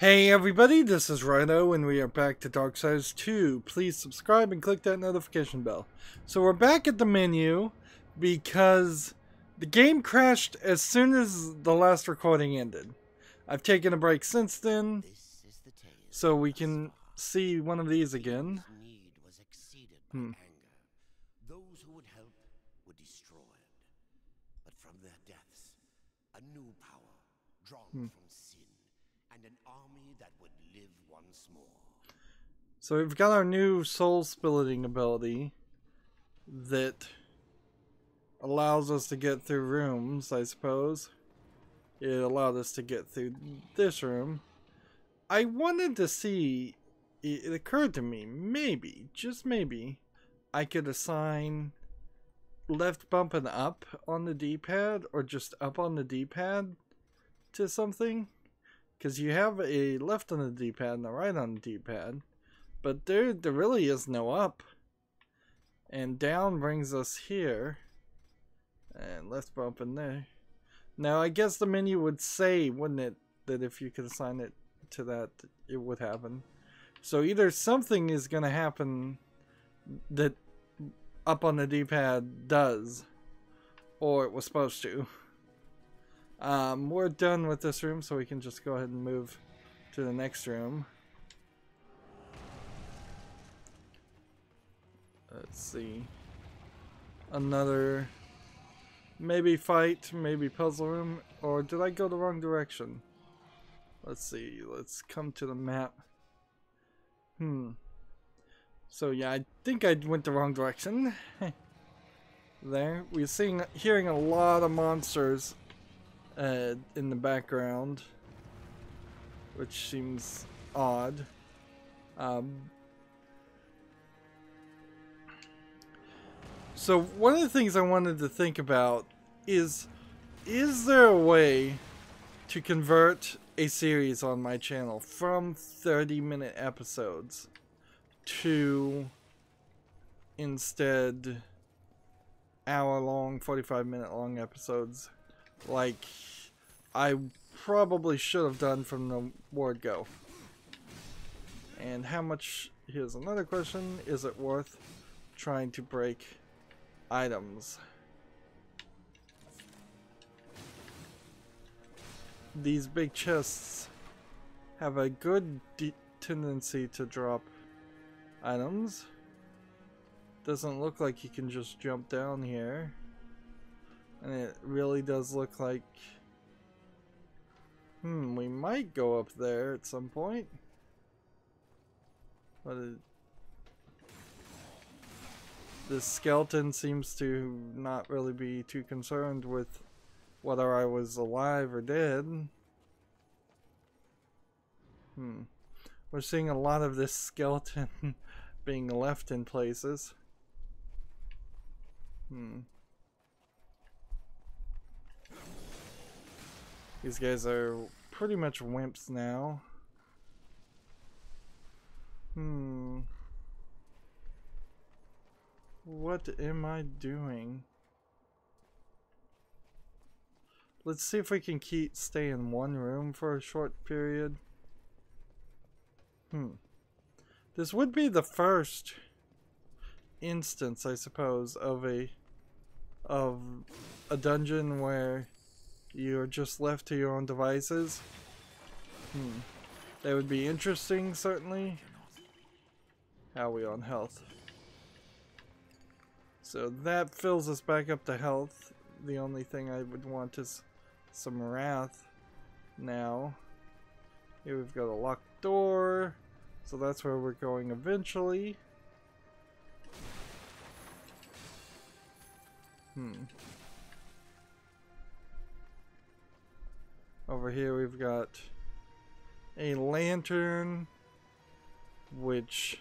Hey everybody, this is Rydo and we are back to Darksiders 2. Please subscribe and click that notification bell. So we're back at the menu because the game crashed as soon as the last recording ended. I've taken a break since then, so we can see one of these again. Those who would help were destroyed. But from their deaths, a new power drawn from sin, and an army that would live once more. So we've got our new soul splitting ability that allows us to get through rooms, I suppose. It allowed us to get through this room. I wanted to see, it occurred to me, maybe, just maybe, I could assign left bump and up on the D-pad, or just up on the D-pad to something. Because you have a left on the D-pad and a right on the D-pad, but there really is no up. And down brings us here, and left bump in there. Now I guess the menu would say, wouldn't it, that if you could assign it to that, it would happen. So either something is going to happen that up on the D-pad does, or it was supposed to. We're done with this room, so we can just go ahead and move to the next room. Let's see. Another maybe fight, maybe puzzle room, or did I go the wrong direction? Let's see, let's come to the map. So yeah, I think I went the wrong direction. There, we're hearing a lot of monsters in the background, which seems odd. So one of the things I wanted to think about is there a way to convert a series on my channel from 30-minute episodes to instead hour-long, 45-minute long episodes, like I probably should have done from the word go? And how much, here's another question, is it worth trying to break items? These big chests have a good tendency to drop items. Doesn't look like you can just jump down here, and it really does look like we might go up there at some point, but this skeleton seems to not really be too concerned with whether I was alive or dead. We're seeing a lot of this skeleton being left in places. These guys are pretty much wimps now. What am I doing? Let's see if we can stay in one room for a short period. This would be the first instance, I suppose, of a dungeon where you're just left to your own devices. That would be interesting, certainly. How are we on health? So that fills us back up to health. The only thing I would want is some wrath now. Here we've got a locked door, so that's where we're going eventually. Over here we've got a lantern, which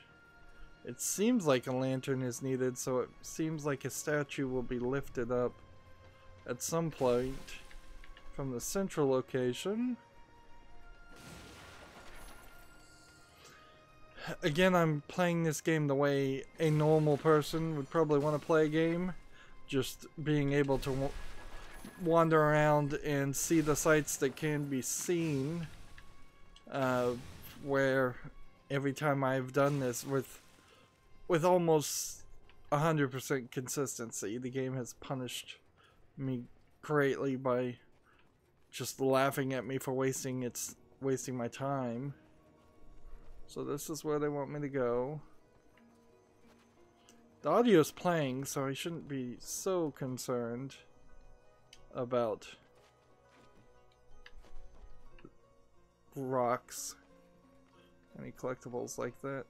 it seems like a lantern is needed, so it seems like a statue will be lifted up at some point from the central location. Again, I'm playing this game the way a normal person would probably want to play a game. Just being able to wander around and see the sights that can be seen where every time I've done this with almost 100% consistency, the game has punished me greatly by just laughing at me for wasting my time. So this is where they want me to go. The audio's playing, so I shouldn't be so concerned about rocks, any collectibles like that.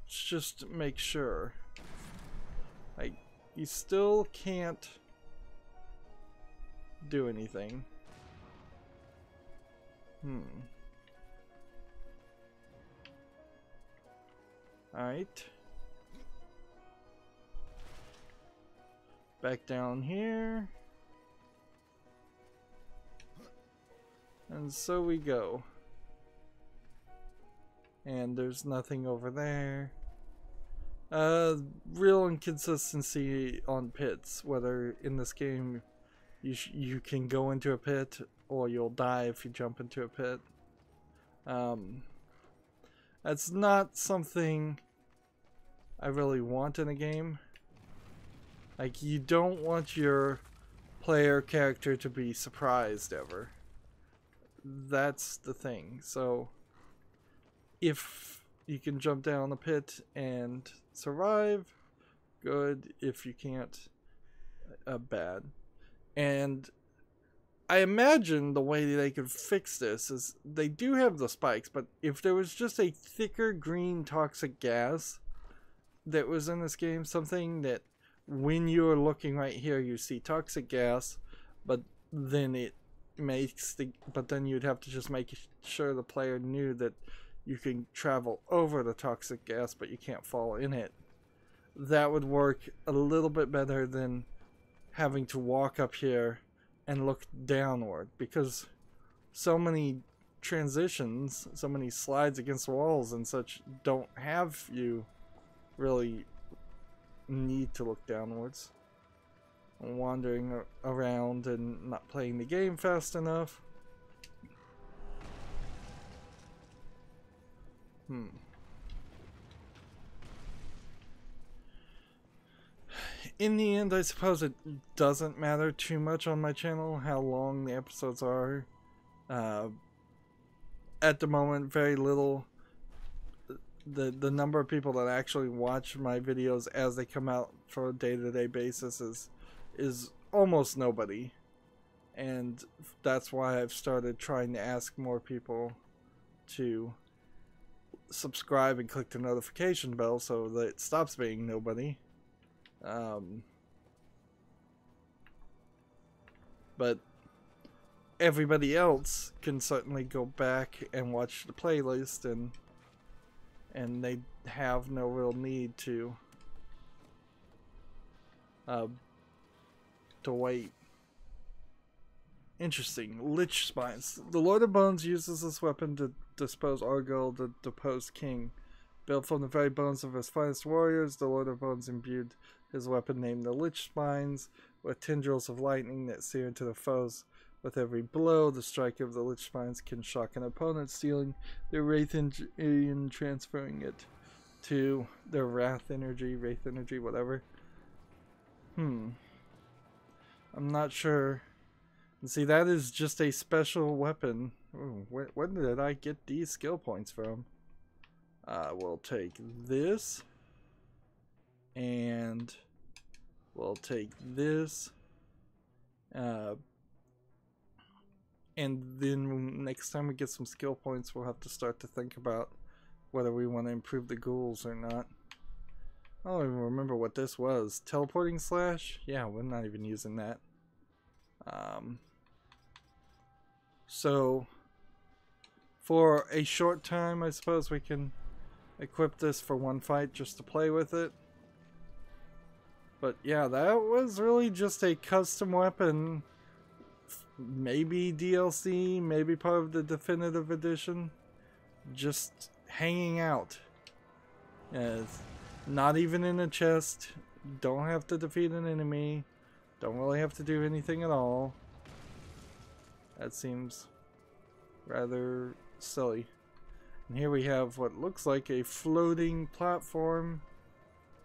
Let's just make sure. You still can't do anything. Alright. Back down here. And so we go. And there's nothing over there. Real inconsistency on pits. Whether in this game you can go into a pit or you'll die if you jump into a pit. That's not something I really want in a game. Like, you don't want your player character to be surprised ever. That's the thing. So if you can jump down the pit and survive, good. If you can't, bad. And I imagine the way they could fix this is they do have the spikes, but if there was just a thicker green toxic gas that was in this game, something that when you're looking right here you see toxic gas, but then it makes but then you'd have to just make sure the player knew that you can travel over the toxic gas but you can't fall in it. That would work a little bit better than having to walk up here and look downward, because so many transitions, so many slides against walls and such don't have you really need to look downwards. Wandering around and not playing the game fast enough. In the end, I suppose it doesn't matter too much on my channel how long the episodes are. At the moment, very little. The number of people that actually watch my videos as they come out for a day-to-day basis is almost nobody. And that's why I've started trying to ask more people to subscribe and click the notification bell so that it stops being nobody. But everybody else can certainly go back and watch the playlist, and they have no real need to wait. Interesting. Lich spines. The Lord of Bones uses this weapon to dispose Argyll, the deposed king. Built from the very bones of his finest warriors, the Lord of Bones imbued his weapon named the Lich Spines with tendrils of lightning that sear into the foes. With every blow, the strike of the Lich Spines can shock an opponent, stealing their Wraith energy and transferring it to their Wraith energy, whatever. I'm not sure. And see, that is just a special weapon. Ooh, where did I get these skill points from? We'll take this, and we'll take this, and then next time we get some skill points, we'll have to start to think about whether we want to improve the ghouls or not. I don't even remember what this was. Teleporting slash? Yeah, we're not even using that. So for a short time, I suppose we can equip this for one fight just to play with it. But yeah, that was really just a custom weapon. Maybe DLC, maybe part of the Definitive Edition. Just hanging out. It's not even in a chest. Don't have to defeat an enemy. Don't really have to do anything at all. That seems rather silly. And here we have what looks like a floating platform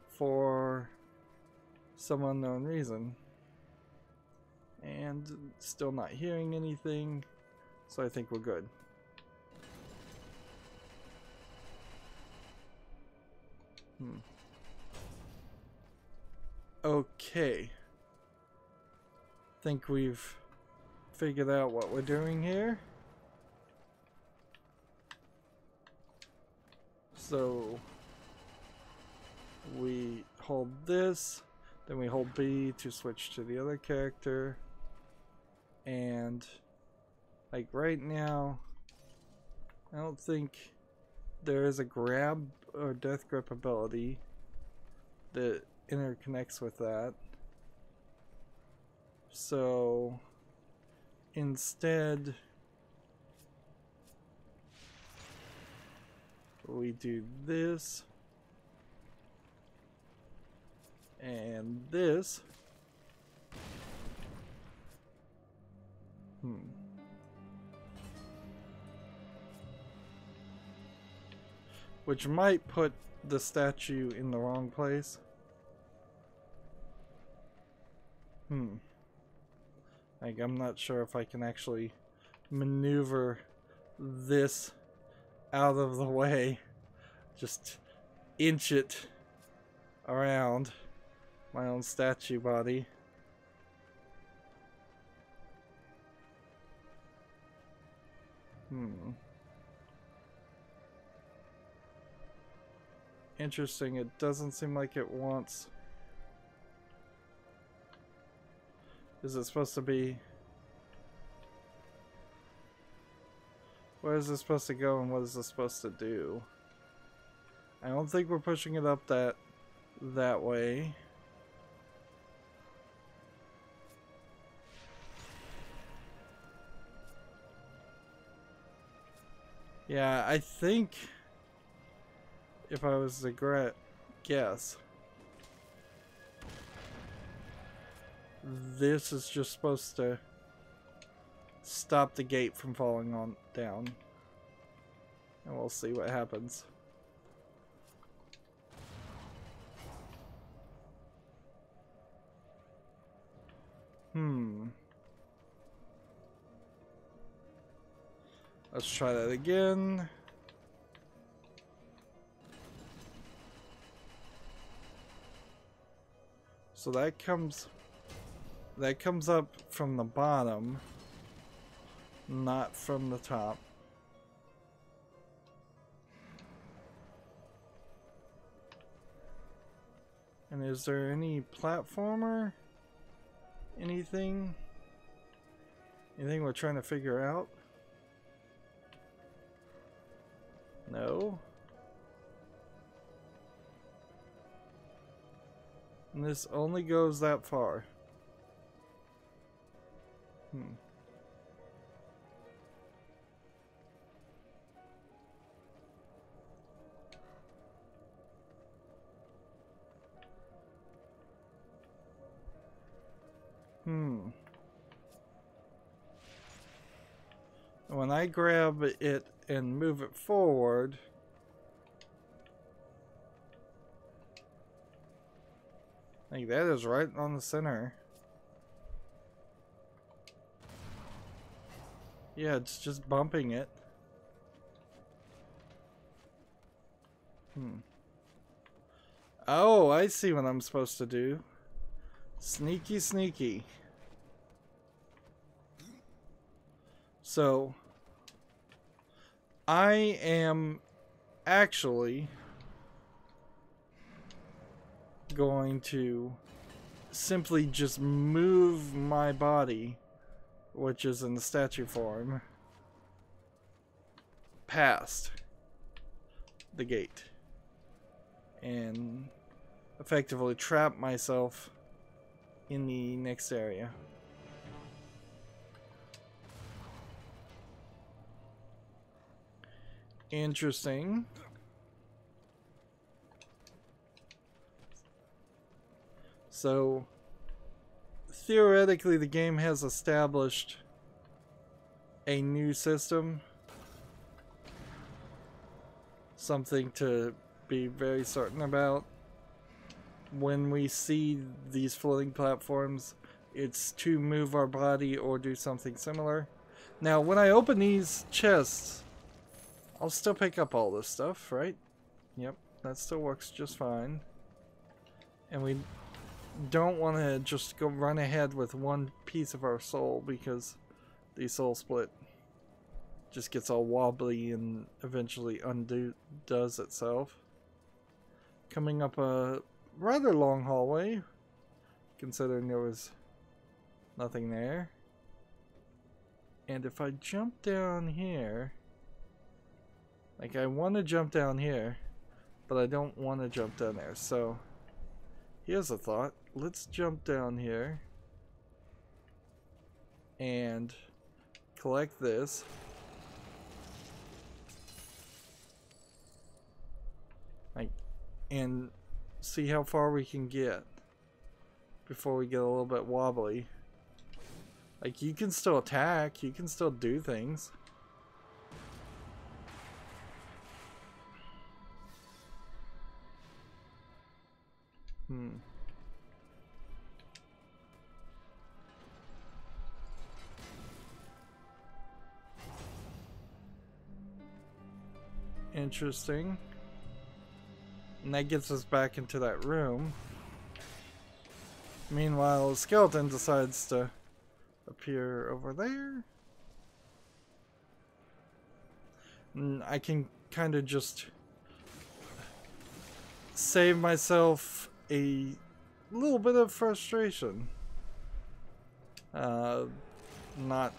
for some unknown reason. And still not hearing anything, so I think we're good. Okay. Think we've figured out what we're doing here. So we hold this, then we hold B to switch to the other character. And like right now, I don't think there is a grab or death grip ability that interconnects with that. So instead we do this and this. Which might put the statue in the wrong place. Like, I'm not sure if I can actually maneuver this out of the way. Just inch it around my own statue body. Interesting, it doesn't seem like it wants... Is it supposed to be... Where is it supposed to go and what is it supposed to do? I don't think we're pushing it up that way. Yeah, I think if I was to guess, this is just supposed to stop the gate from falling on down. And we'll see what happens. Let's try that again. So that comes up from the bottom, not from the top. And is there any platformer? Anything we're trying to figure out? No. And this only goes that far. When I grab it and move it forward, like that is right on the center. Yeah, it's just bumping it. Oh, I see what I'm supposed to do. Sneaky, sneaky. So, I am actually going to simply just move my body, which is in the statue form, past the gate and effectively trap myself in the next area. Interesting. So theoretically the game has established a new system something to be very certain about. When we see these floating platforms, it's to move our body or do something similar. Now, when I open these chests, I'll still pick up all this stuff, right? Yep, that still works just fine. And we don't want to just go run ahead with one piece of our soul, because the soul split just gets all wobbly and eventually undoes itself. Coming up a rather long hallway, considering there was nothing there. And if I jump down here, like, I want to jump down here, but I don't want to jump down there. So here's a thought. Let's jump down here and collect this. And see how far we can get before we get a little bit wobbly. Like, you can still attack, you can still do things. Interesting. And that gets us back into that room. Meanwhile, the skeleton decides to appear over there. And I can kind of just save myself a little bit of frustration. Not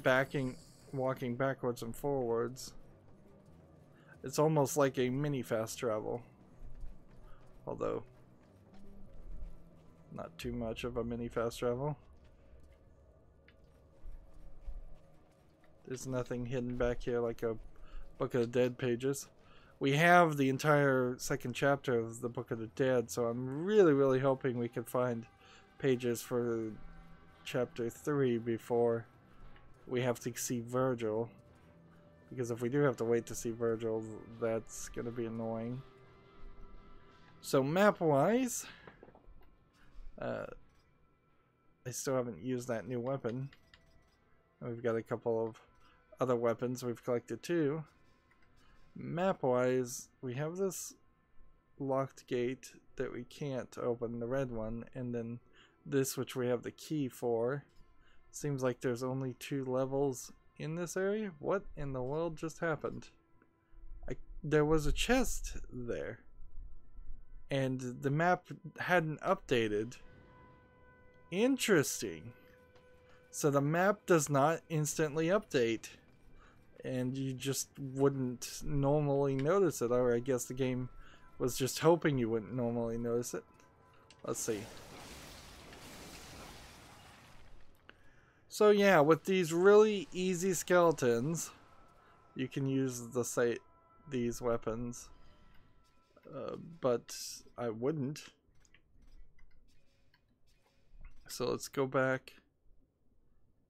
walking backwards and forwards. It's almost like a mini fast travel. Although, not too much of a mini fast travel. There's nothing hidden back here like a Book of the Dead pages. We have the entire second chapter of the Book of the Dead, so I'm really hoping we can find pages for chapter 3 before we have to see Virgil. Because if we do have to wait to see Virgil, that's going to be annoying. So map-wise, I still haven't used that new weapon. We've got a couple of other weapons we've collected too. Map-wise, we have this locked gate that we can't open, the red one, and then this which we have the key for. Seems like there's only 2 levels in this area. What in the world just happened? There was a chest there, and the map hadn't updated. Interesting. So the map does not instantly update, and you just wouldn't normally notice it, or I guess the game was just hoping you wouldn't normally notice it. Let's see. So yeah, with these really easy skeletons, you can use these weapons, but I wouldn't. So let's go back,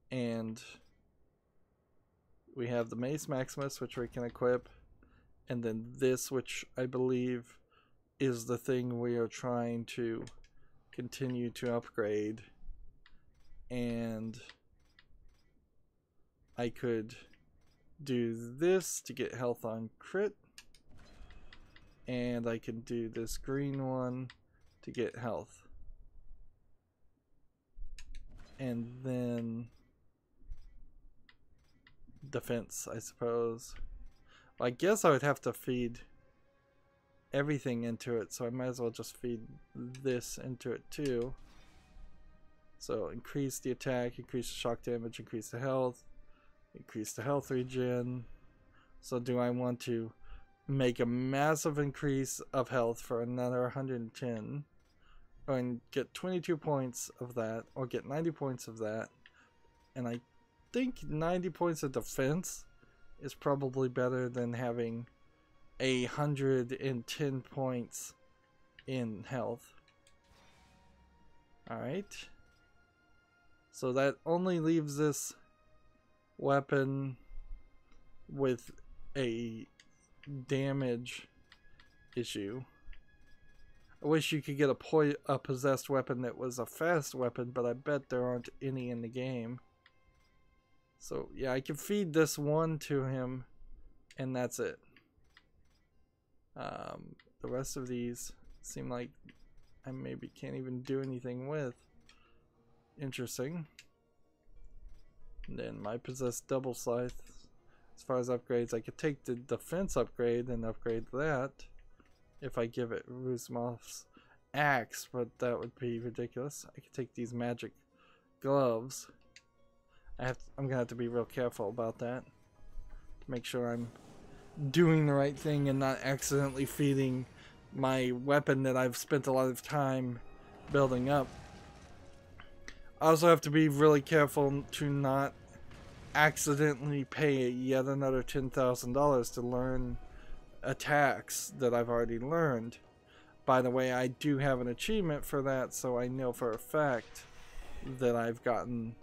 and we have the Mace Maximus, which we can equip, and then this, which I believe is the thing we are trying to continue to upgrade. And I could do this to get health on crit, and I can do this green one to get health, and then defense, I suppose. Well, I guess I would have to feed everything into it, so I might as well just feed this into it too. So increase the attack, increase the shock damage, increase the health, increase the health regen. So do I want to make a massive increase of health for another 110, and get 22 points of that, or get 90 points of that? And I think 90 points of defense is probably better than having 110 points in health. Alright. So that only leaves this weapon with a damage issue. I wish you could get a possessed weapon that was a fast weapon, but I bet there aren't any in the game. So yeah, I can feed this one to him, and that's it. The rest of these seem like I maybe can't even do anything with. Interesting. And then my possessed double scythe. As far as upgrades, I could take the defense upgrade and upgrade that if I give it Rusmov's axe, but that would be ridiculous. I could take these magic gloves. I'm gonna have to be real careful about that to make sure I'm doing the right thing and not accidentally feeding my weapon that I've spent a lot of time building up. I also have to be really careful to not accidentally pay yet another $10,000 to learn attacks that I've already learned. By the way, I do have an achievement for that, so I know for a fact that I've gotten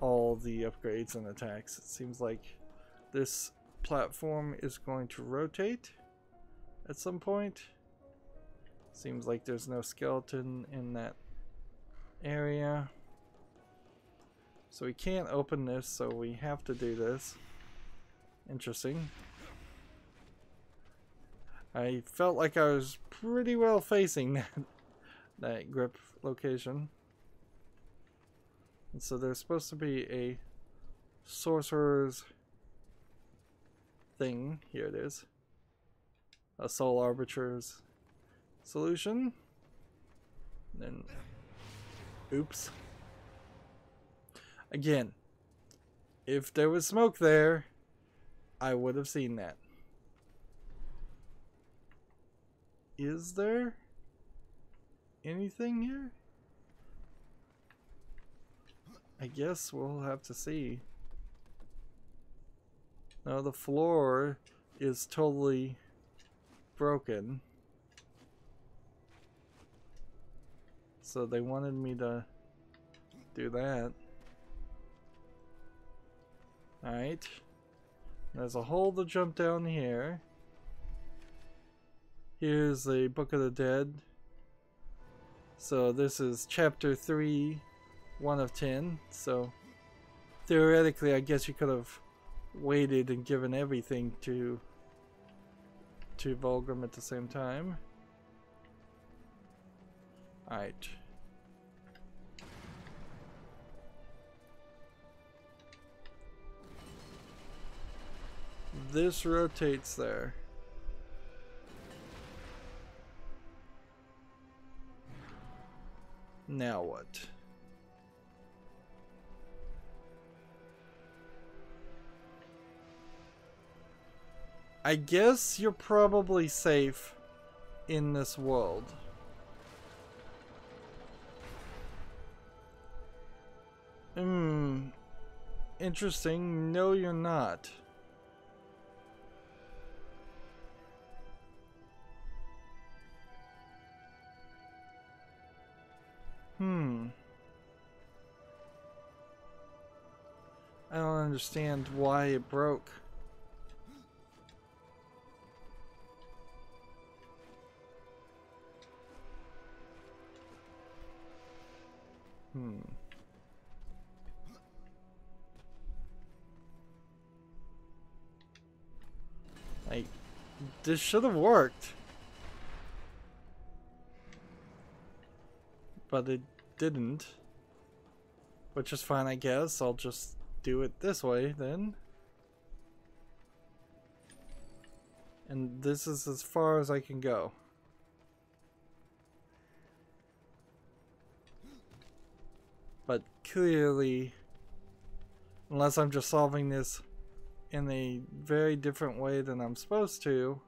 all the upgrades and attacks. It seems like this platform is going to rotate at some point. Seems like there's no skeleton in that area. So we can't open this, so we have to do this. Interesting. I felt like I was pretty well facing that grip location. And so there's supposed to be a sorcerer's thing. Here it is. A soul arbiter's solution. And then, oops. Again, if there was smoke there, I would have seen that. Is there anything here? I guess we'll have to see. No, the floor is totally broken. So they wanted me to do that. Alright. There's a hole to jump down here. Here's the Book of the Dead. So this is chapter 3, 1 of 10. So theoretically, I guess you could have waited and given everything to Vulgrim at the same time. Alright. This rotates there. Now what? I guess you're probably safe in this world. Interesting. No, you're not. I don't understand why it broke. Like, this should have worked. But it didn't. Which is fine, I guess. I'll just do it this way then. And this is as far as I can go. But clearly, unless I'm just solving this in a very different way than I'm supposed to,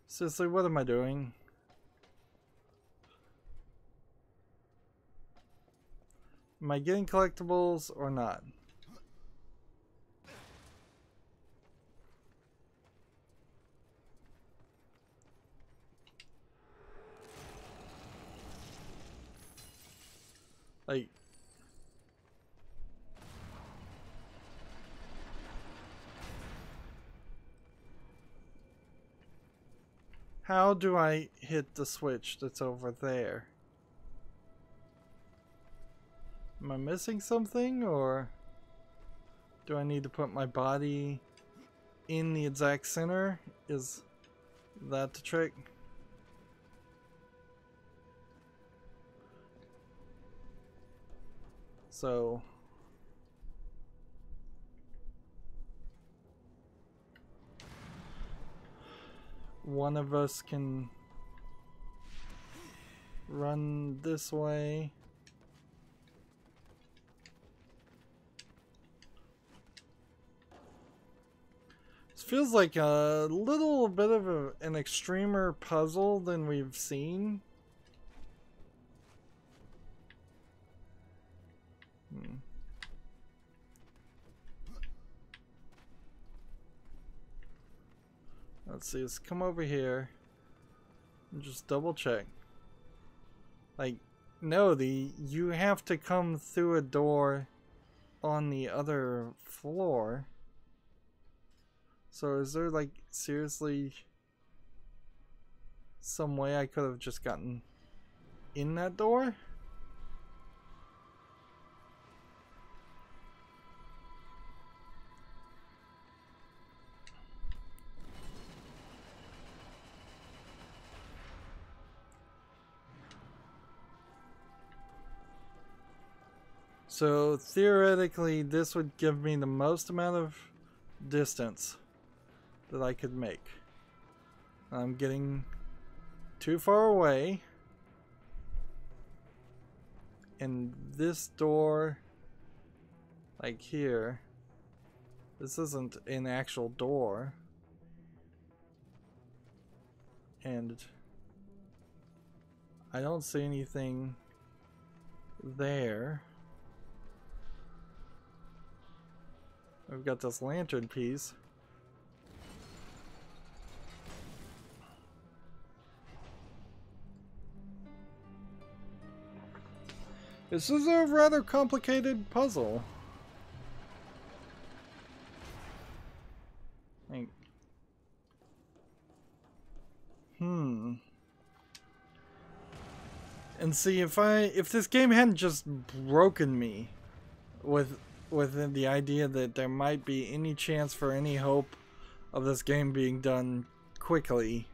seriously, what am I doing? Am I getting collectibles or not? Like, how do I hit the switch that's over there? Am I missing something, or do I need to put my body in the exact center? Is that the trick? So one of us can run this way. This feels like a little bit of an extremer puzzle than we've seen. Let's see, let's come over here and just double check. Like, no, you have to come through a door on the other floor. So is there, like, seriously some way I could have just gotten in that door? So theoretically, this would give me the most amount of distance that I could make. I'm getting too far away. And this door, like here, this isn't an actual door. And I don't see anything there. We've got this lantern piece. This is a rather complicated puzzle. Like, and see, if this game hadn't just broken me with the idea that there might be any chance for any hope of this game being done quickly,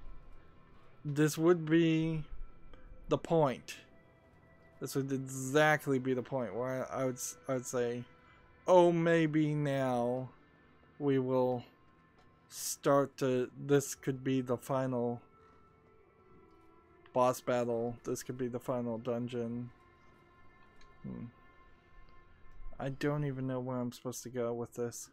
this would be the point. This would exactly be the point where I would say, oh, maybe now we will start to, this could be the final boss battle, this could be the final dungeon. I don't even know where I'm supposed to go with this.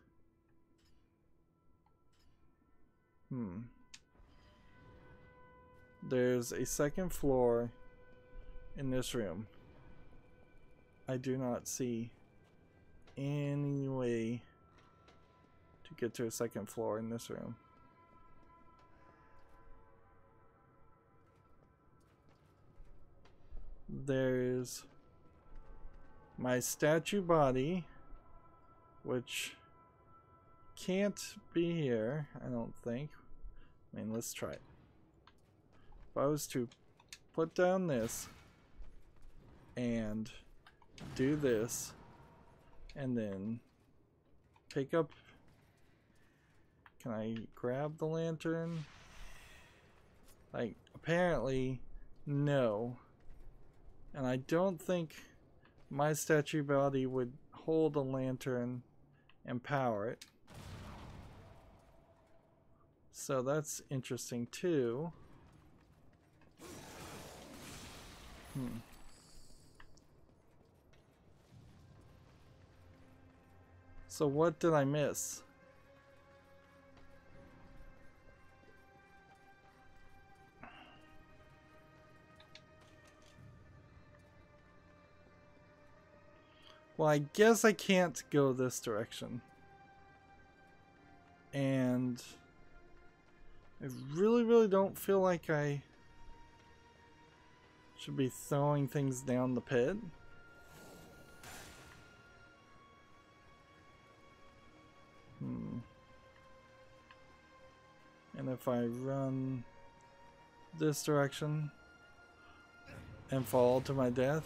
There's a second floor in this room. I do not see any way to get to a second floor in this room. There's my statue body, which can't be here, I don't think. I mean, let's try it. If I was to put down this and do this and then pick up, can I grab the lantern? Like, apparently no. And I don't think my statue body would hold a lantern and power it. So that's interesting too. So what did I miss? Well, I guess I can't go this direction. And I really don't feel like I should be throwing things down the pit. And if I run this direction and fall to my death.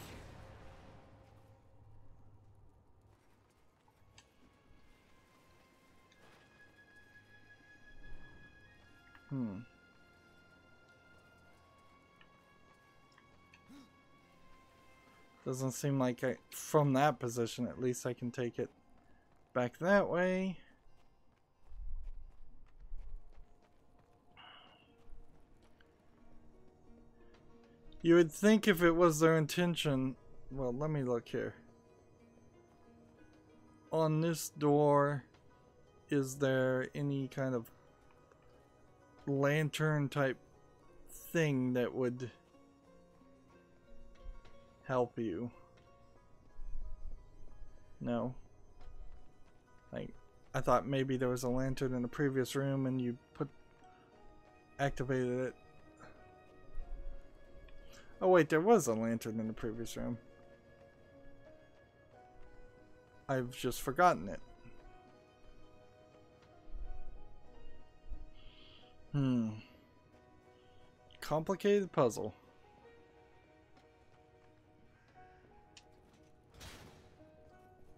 Doesn't seem like from that position, at least I can take it back that way. You would think if it was their intention, well, let me look here. On this door, is there any kind of lantern type thing that would help you? No. Like, I thought maybe there was a lantern in the previous room and you activated it. Oh wait, there was a lantern in the previous room. I've just forgotten it. Complicated puzzle.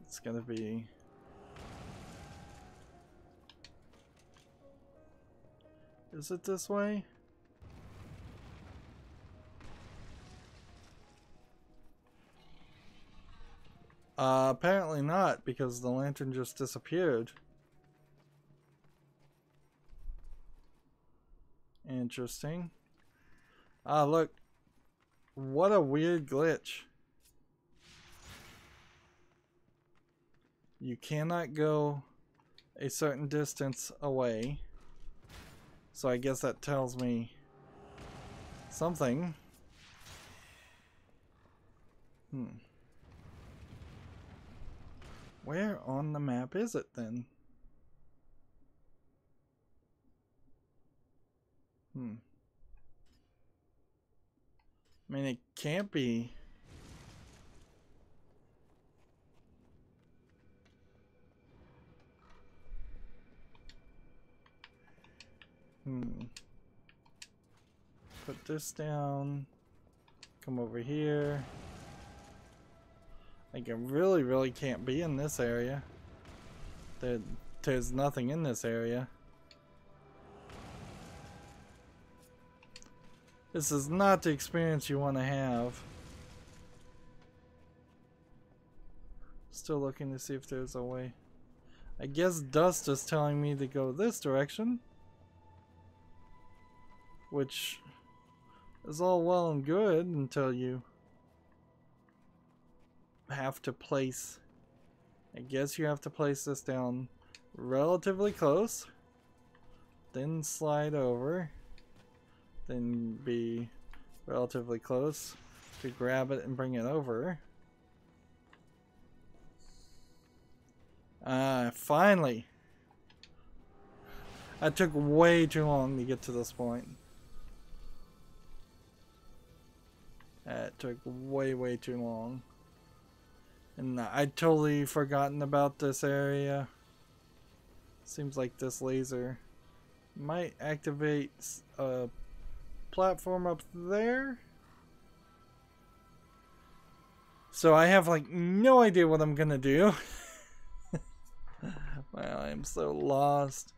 It's gonna be... Is it this way? Apparently not, because the lantern just disappeared. Interesting. Ah, look. What a weird glitch. You cannot go a certain distance away. So I guess that tells me something. Where on the map is it then? I mean, it can't be. Put this down. Come over here. Like, it really can't be in this area. There's nothing in this area. This is not the experience you want to have. Still looking to see if there's a way. I guess Dust is telling me to go this direction. Which is all well and good until you have to place... I guess you have to place this down relatively close. Then slide over. Then be relatively close to grab it and bring it over. Finally! That took way too long to get to this point. That took way too long. And I'd totally forgotten about this area. Seems like this laser might activate a platform up there. So I have like no idea what I'm gonna do. Wow, I'm so lost.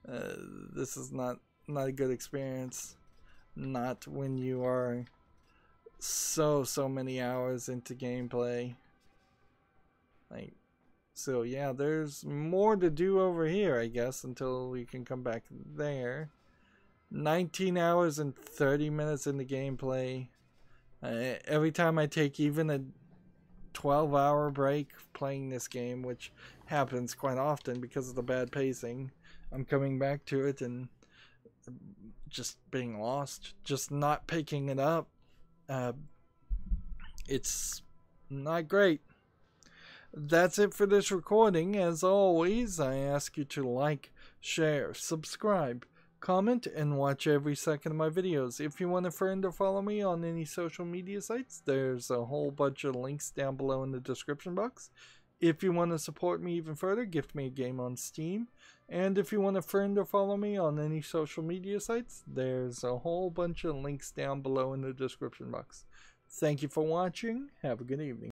This is not a good experience. Not when you are so many hours into gameplay. Like, so yeah, there's more to do over here, I guess, until we can come back there. 19 hours and 30 minutes into gameplay. Every time I take even a 12-hour break playing this game, which happens quite often because of the bad pacing, I'm coming back to it and just being lost, just not picking it up. It's not great. That's it for this recording. As always, I ask you to like, share, subscribe, comment, and watch every second of my videos. If you want a friend or follow me on any social media sites, there's a whole bunch of links down below in the description box. If you want to support me even further, gift me a game on Steam. And if you want to friend or follow me on any social media sites, there's a whole bunch of links down below in the description box. Thank you for watching. Have a good evening.